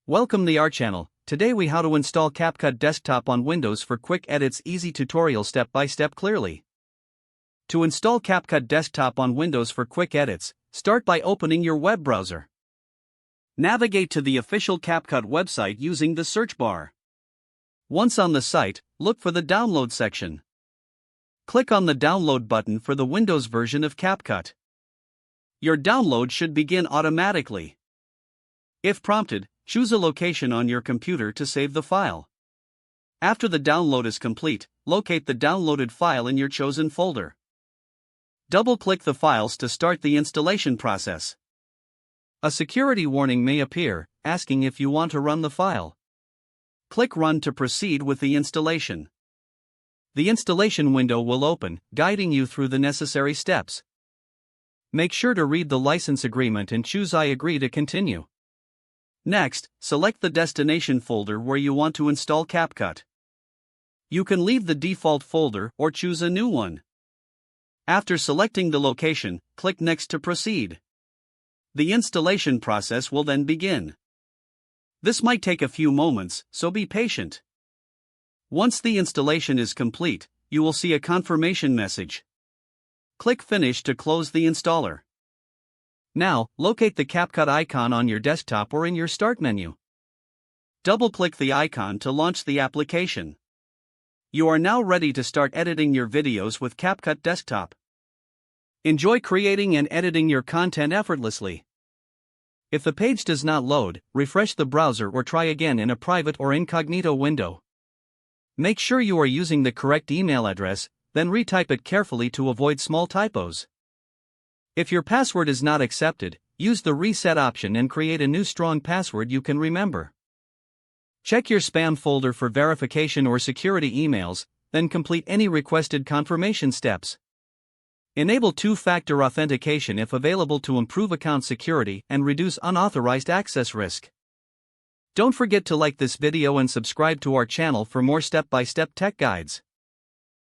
Welcome to our channel. Today we how to install CapCut Desktop on Windows for quick edits. Easy tutorial step by step clearly. To install CapCut Desktop on Windows for quick edits, start by opening your web browser. Navigate to the official CapCut website using the search bar. Once on the site, look for the download section. Click on the download button for the Windows version of CapCut. Your download should begin automatically. If prompted, choose a location on your computer to save the file. After the download is complete, locate the downloaded file in your chosen folder. Double-click the files to start the installation process. A security warning may appear, asking if you want to run the file. Click Run to proceed with the installation. The installation window will open, guiding you through the necessary steps. Make sure to read the license agreement and choose I agree to continue. Next, select the destination folder where you want to install CapCut. You can leave the default folder or choose a new one. After selecting the location, click Next to proceed. The installation process will then begin. This might take a few moments, so be patient. Once the installation is complete, you will see a confirmation message. Click Finish to close the installer. Now, locate the CapCut icon on your desktop or in your Start menu. Double-click the icon to launch the application. You are now ready to start editing your videos with CapCut Desktop. Enjoy creating and editing your content effortlessly. If the page does not load, refresh the browser or try again in a private or incognito window. Make sure you are using the correct email address, then retype it carefully to avoid small typos. If your password is not accepted, use the reset option and create a new strong password you can remember. Check your spam folder for verification or security emails, then complete any requested confirmation steps. Enable two-factor authentication if available to improve account security and reduce unauthorized access risk. Don't forget to like this video and subscribe to our channel for more step-by-step tech guides.